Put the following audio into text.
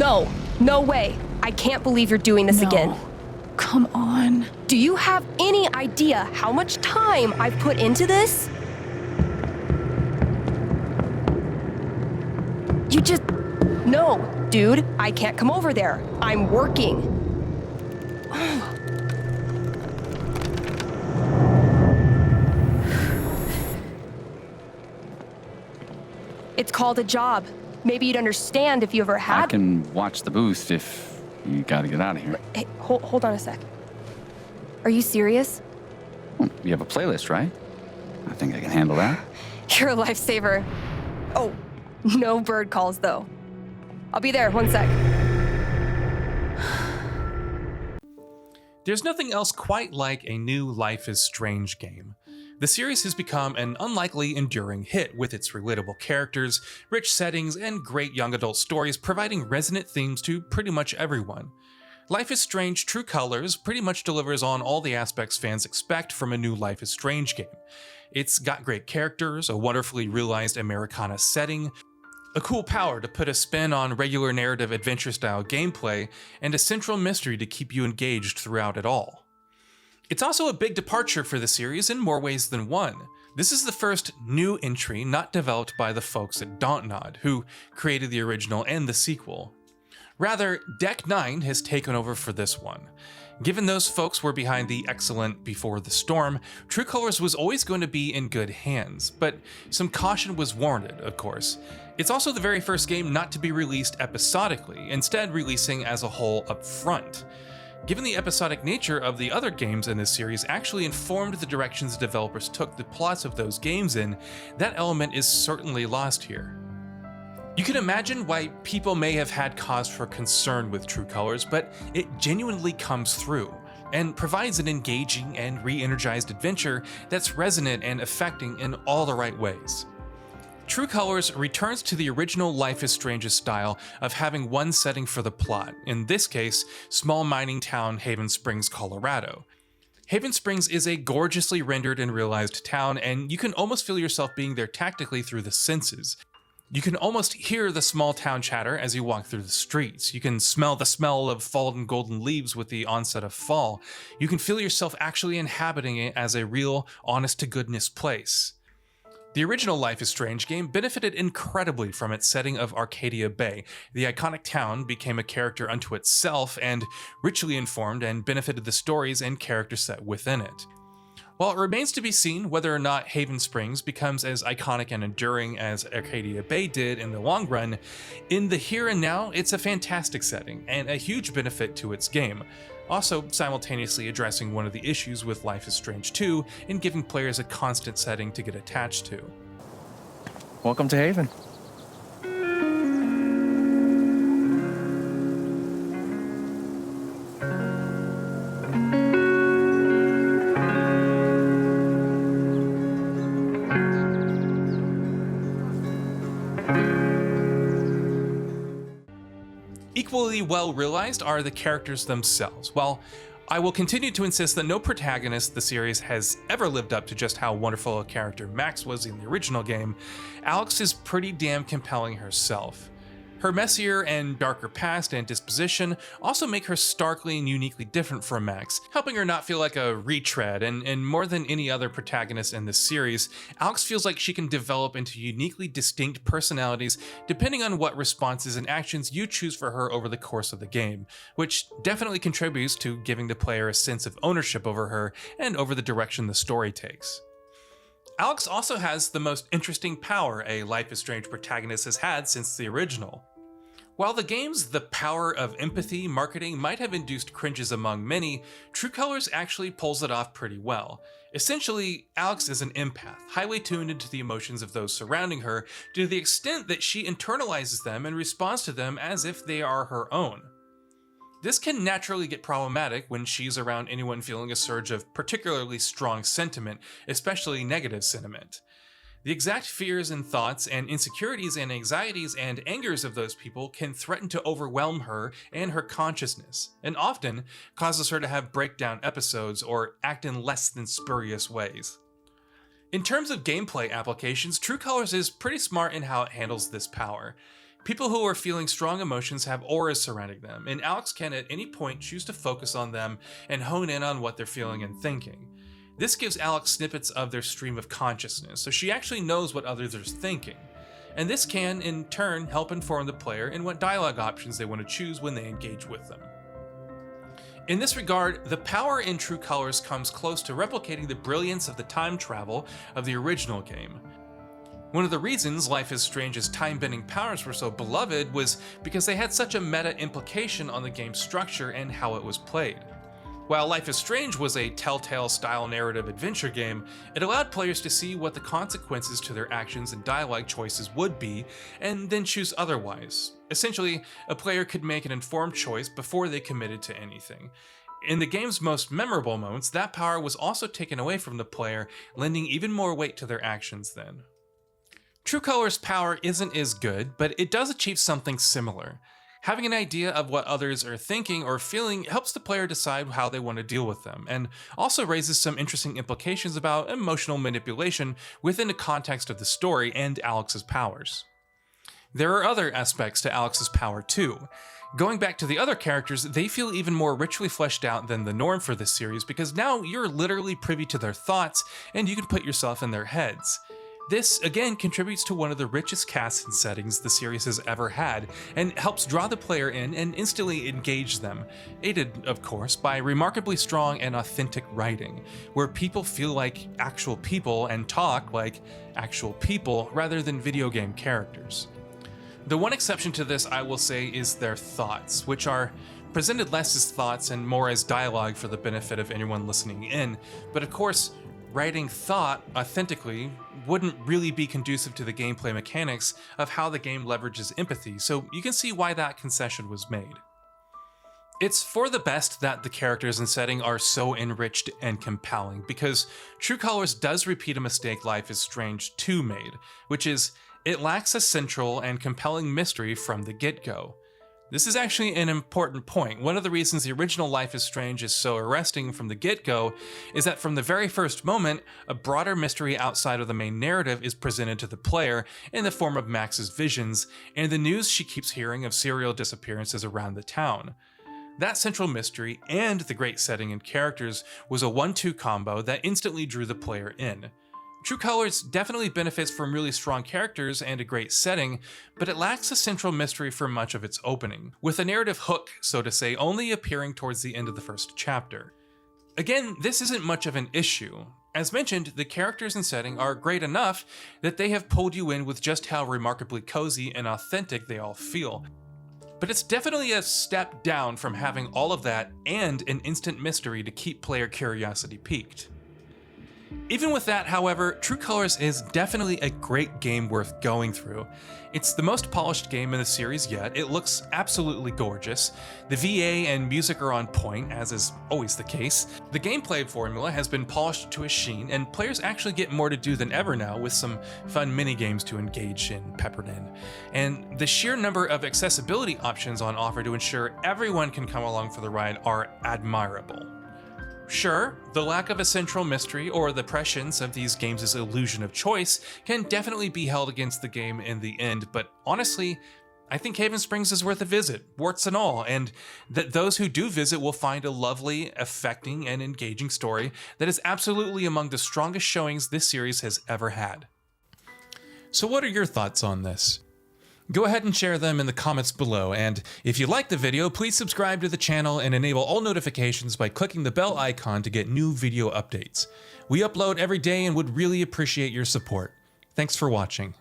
No, no way. I can't believe you're doing this again. Come on. Do you have any idea how much time I've put into this? You just... No, dude, I can't come over there. I'm working. It's called a job. Maybe you'd understand if you ever had... I can watch the booth if you gotta get out of here. Hey, hold on a sec. Are you serious? You have a playlist, right? I think I can handle that. You're a lifesaver. Oh, no bird calls, though. I'll be there, 1 sec. There's nothing else quite like a new Life is Strange game. The series has become an unlikely enduring hit with its relatable characters, rich settings, and great young adult stories providing resonant themes to pretty much everyone. Life is Strange True Colors pretty much delivers on all the aspects fans expect from a new Life is Strange game. It's got great characters, a wonderfully realized Americana setting, a cool power to put a spin on regular narrative adventure-style gameplay, and a central mystery to keep you engaged throughout it all. It's also a big departure for the series in more ways than one. This is the first new entry not developed by the folks at Dontnod, who created the original and the sequel. Rather, Deck 9 has taken over for this one. Given those folks were behind the excellent Before the Storm, True Colors was always going to be in good hands, but some caution was warranted, of course. It's also the very first game not to be released episodically, instead releasing as a whole up front. Given the episodic nature of the other games in this series actually informed the directions the developers took the plots of those games in, that element is certainly lost here. You can imagine why people may have had cause for concern with True Colors, but it genuinely comes through, and provides an engaging and re-energized adventure that's resonant and affecting in all the right ways. True Colors returns to the original Life is Strange's style of having one setting for the plot, in this case, small mining town Haven Springs, Colorado. Haven Springs is a gorgeously rendered and realized town, and you can almost feel yourself being there tactically through the senses. You can almost hear the small town chatter as you walk through the streets. You can smell the smell of fallen golden leaves with the onset of fall. You can feel yourself actually inhabiting it as a real, honest-to-goodness place. The original Life is Strange game benefited incredibly from its setting of Arcadia Bay. The iconic town became a character unto itself and richly informed and benefited the stories and character set within it. While it remains to be seen whether or not Haven Springs becomes as iconic and enduring as Arcadia Bay did in the long run, in the here and now, it's a fantastic setting and a huge benefit to its game. Also simultaneously addressing one of the issues with Life is Strange 2 in giving players a constant setting to get attached to. Welcome to Haven. Equally well realized are the characters themselves. While I will continue to insist that no protagonist the series has ever lived up to just how wonderful a character Max was in the original game, Alex is pretty damn compelling herself. Her messier and darker past and disposition also make her starkly and uniquely different from Max, helping her not feel like a retread, and more than any other protagonist in this series, Alex feels like she can develop into uniquely distinct personalities depending on what responses and actions you choose for her over the course of the game, which definitely contributes to giving the player a sense of ownership over her and over the direction the story takes. Alex also has the most interesting power a Life is Strange protagonist has had since the original. While the game's The Power of Empathy marketing might have induced cringes among many, True Colors actually pulls it off pretty well. Essentially, Alex is an empath, highly tuned into the emotions of those surrounding her to the extent that she internalizes them and responds to them as if they are her own. This can naturally get problematic when she's around anyone feeling a surge of particularly strong sentiment, especially negative sentiment. The exact fears and thoughts and insecurities and anxieties and angers of those people can threaten to overwhelm her and her consciousness, and often causes her to have breakdown episodes or act in less than spurious ways. In terms of gameplay applications, True Colors is pretty smart in how it handles this power. People who are feeling strong emotions have auras surrounding them, and Alex can at any point choose to focus on them and hone in on what they're feeling and thinking. This gives Alex snippets of their stream of consciousness, so she actually knows what others are thinking. And this can, in turn, help inform the player in what dialogue options they want to choose when they engage with them. In this regard, the power in True Colors comes close to replicating the brilliance of the time travel of the original game. One of the reasons Life is Strange's time-bending powers were so beloved was because they had such a meta implication on the game's structure and how it was played. While Life is Strange was a Telltale-style narrative adventure game, it allowed players to see what the consequences to their actions and dialogue choices would be, and then choose otherwise. Essentially, a player could make an informed choice before they committed to anything. In the game's most memorable moments, that power was also taken away from the player, lending even more weight to their actions then. True Colors' power isn't as good, but it does achieve something similar. Having an idea of what others are thinking or feeling helps the player decide how they want to deal with them, and also raises some interesting implications about emotional manipulation within the context of the story and Alex's powers. There are other aspects to Alex's power too. Going back to the other characters, they feel even more richly fleshed out than the norm for this series because now you're literally privy to their thoughts and you can put yourself in their heads. This, again, contributes to one of the richest casts and settings the series has ever had, and helps draw the player in and instantly engage them, aided, of course, by remarkably strong and authentic writing, where people feel like actual people and talk like actual people rather than video game characters. The one exception to this, I will say, is their thoughts, which are presented less as thoughts and more as dialogue for the benefit of anyone listening in, but of course, writing thought authentically wouldn't really be conducive to the gameplay mechanics of how the game leverages empathy, so you can see why that concession was made. It's for the best that the characters and setting are so enriched and compelling, because True Colors does repeat a mistake Life is Strange 2 made, which is it lacks a central and compelling mystery from the get-go. This is actually an important point. One of the reasons the original Life is Strange is so arresting from the get-go is that from the very first moment, a broader mystery outside of the main narrative is presented to the player in the form of Max's visions and the news she keeps hearing of serial disappearances around the town. That central mystery and the great setting and characters was a 1-2 combo that instantly drew the player in. True Colors definitely benefits from really strong characters and a great setting, but it lacks a central mystery for much of its opening, with a narrative hook, so to say, only appearing towards the end of the first chapter. Again, this isn't much of an issue. As mentioned, the characters and setting are great enough that they have pulled you in with just how remarkably cozy and authentic they all feel. But it's definitely a step down from having all of that and an instant mystery to keep player curiosity piqued. Even with that, however, True Colors is definitely a great game worth going through. It's the most polished game in the series yet, it looks absolutely gorgeous, the VA and music are on point, as is always the case, the gameplay formula has been polished to a sheen, and players actually get more to do than ever now with some fun minigames to engage in peppered in. And the sheer number of accessibility options on offer to ensure everyone can come along for the ride are admirable. Sure, the lack of a central mystery or the prescience of these games' illusion of choice can definitely be held against the game in the end, but honestly, I think Haven Springs is worth a visit, warts and all, and that those who do visit will find a lovely, affecting, and engaging story that is absolutely among the strongest showings this series has ever had. So what are your thoughts on this? Go ahead and share them in the comments below, and if you like the video, please subscribe to the channel and enable all notifications by clicking the bell icon to get new video updates. We upload every day and would really appreciate your support. Thanks for watching.